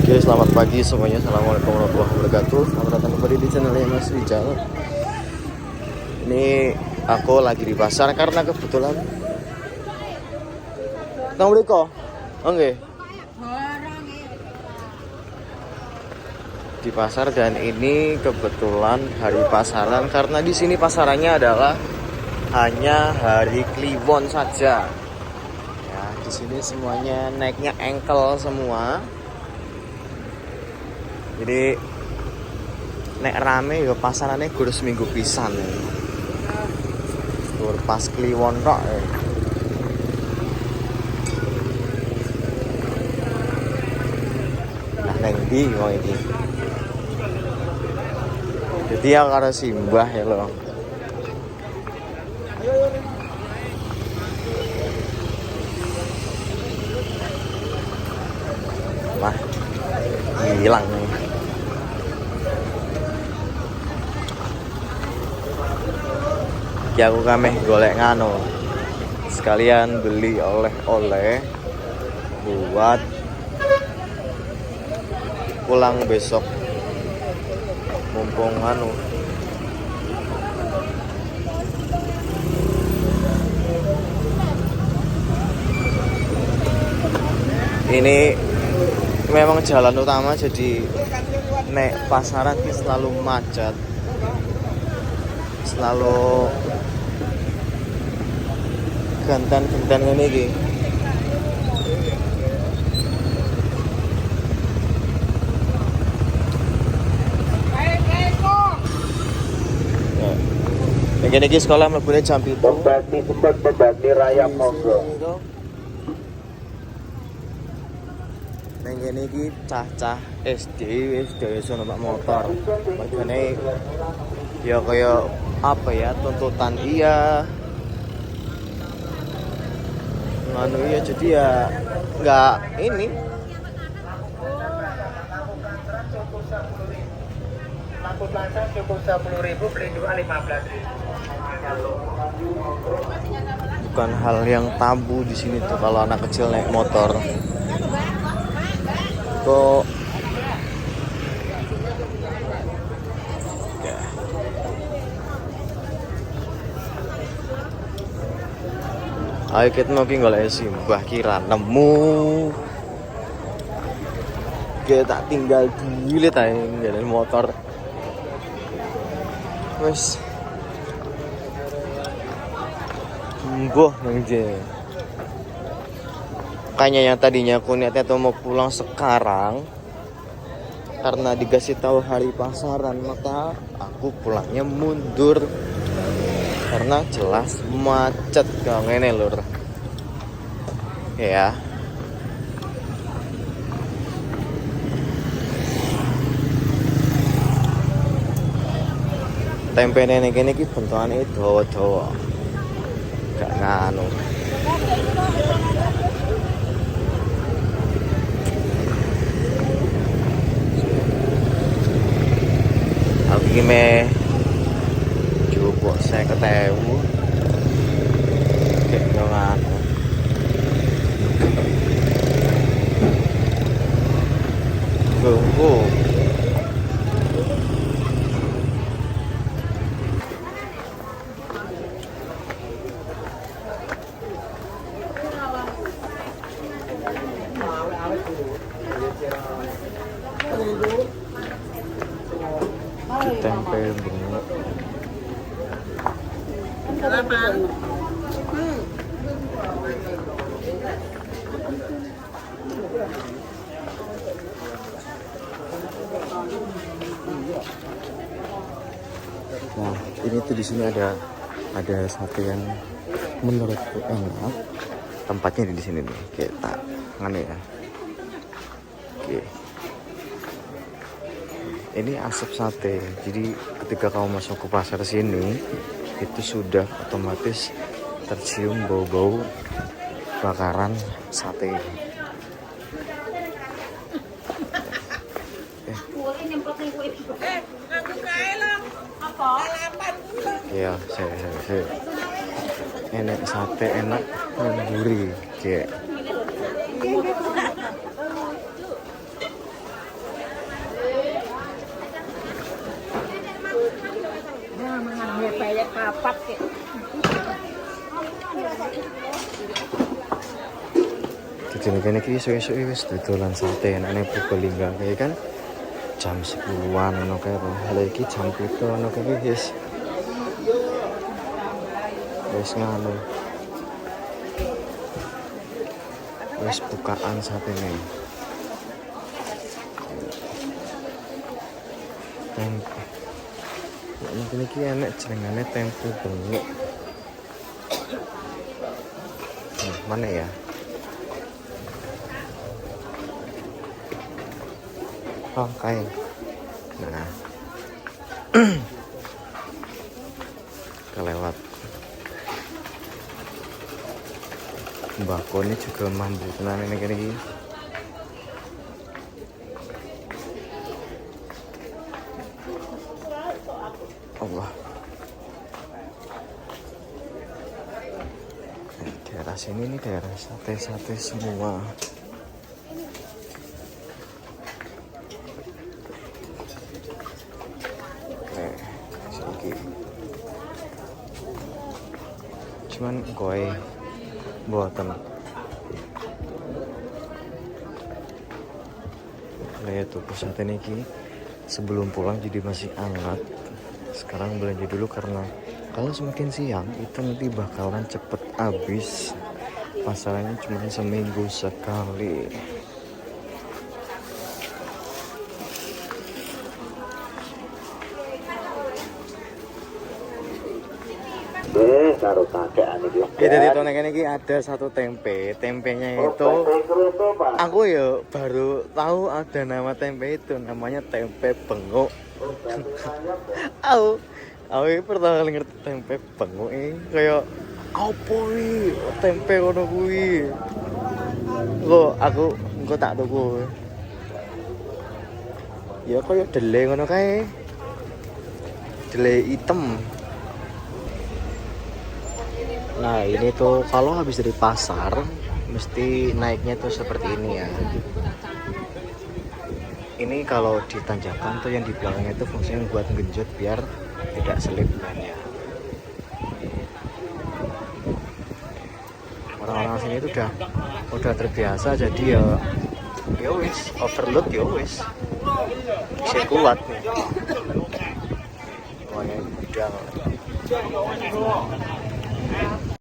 Oke, selamat pagi semuanya. Assalamualaikum warahmatullahi wabarakatuh. Selamat datang kembali di channelnya Mas Rijal. Ini aku lagi di pasar karena kebetulan Nang mriko. Oke. Di pasar dan ini kebetulan hari pasaran karena di sini pasarannya adalah hanya hari Kliwon saja. Ya, di sini semuanya naiknya engkel semua. Jadi nek rame ya pasarannya kudu seminggu pisan. Tur pas Kliwon tok. Nah, neng ndi kok iki? Jadi ya karo simbah ya loh. Wah, hilang nih. Ya aku kameh golek ngano sekalian beli oleh-oleh buat pulang besok mumpung ngano. Ini memang jalan utama jadi nek pasaran ini selalu macet, selalu gantan-gantan ini iki. Yang ini sekolah mlebune jam 7. Membagi raya monggo. Yang ini iki cah-cah SD wis iso numpak motor. Makane ya kaya apa ya, tuntutan iya. Nganu ya, jadi ya nggak ini. Angkut lancar cukup 10.000, beli dua 15.000. Bukan hal yang tabu di sini tuh kalau anak kecil naik motor. Kok ya. Ayo kita mau golek simbah kira nemu. Kita tinggal gilit aja jalan motor. Wes. Mbuh nje. Kayaknya yang tadinya aku niatnya tuh mau pulang sekarang karena dikasih tahu hari pasaran, maka aku pulangnya mundur karena jelas macet kang ngene lur. Ya. Tempe nenek ini ki bentukane dawa-dawa. Gak nganu. Aku iki me jupuk 50.000. Kayak nganu. Tunggu. Tempe bengek. Nah, ini tuh di sini ada sate yang menurutku enak. Tempatnya di sini nih, kayak tak ngene ya. Oke. Ini asap sate. Jadi ketika kamu masuk ke pasar sini, itu sudah otomatis tercium bau-bau bakaran sate. Iya, saya. Enak sate, enak gurih kayak. kene iki iso-iso wis dodolan sate enake Purbalingga kayak kan jam 10-an ngono kae apa. Lah iki jam 7 ngono kae wis nganu. Wis bukaan satene. Tempe. Ini iki enek jenengane tempe bengek. Mana ya? Oh, kain. Nah. Kelewat. Mbako ini juga mampu tenan ini kene iki. Allah. Daerah sini nih daerah sate-sate semua. Sini. Cuman kowe buatan. Lihat tuh sate ini sebelum pulang jadi masih hangat. Sekarang belanja dulu karena kalau semakin siang itu nanti bakalan cepet habis. Pasarannya cuma seminggu sekali. Karo kakean iki. Jadi tonton ini ada satu tempe. Tempenya itu aku ya baru tahu ada nama tempe itu, namanya tempe bengok. Aku pertama kali ngerti tempe bengok ini kayak apa wi tempe kono kuwi. Aku tak tuku. Ya kayak dele ngono kae. Dele hitam. Nah ini tuh kalau habis dari pasar mesti naiknya tuh seperti ini ya. Ini kalau di tanjakan tuh yang di belakangnya itu fungsinya buat genjot biar tidak selip bannya. Orang-orang sini itu udah terbiasa jadi ya wis overload ya wis. Saya kuat nih. Pokoknya udah.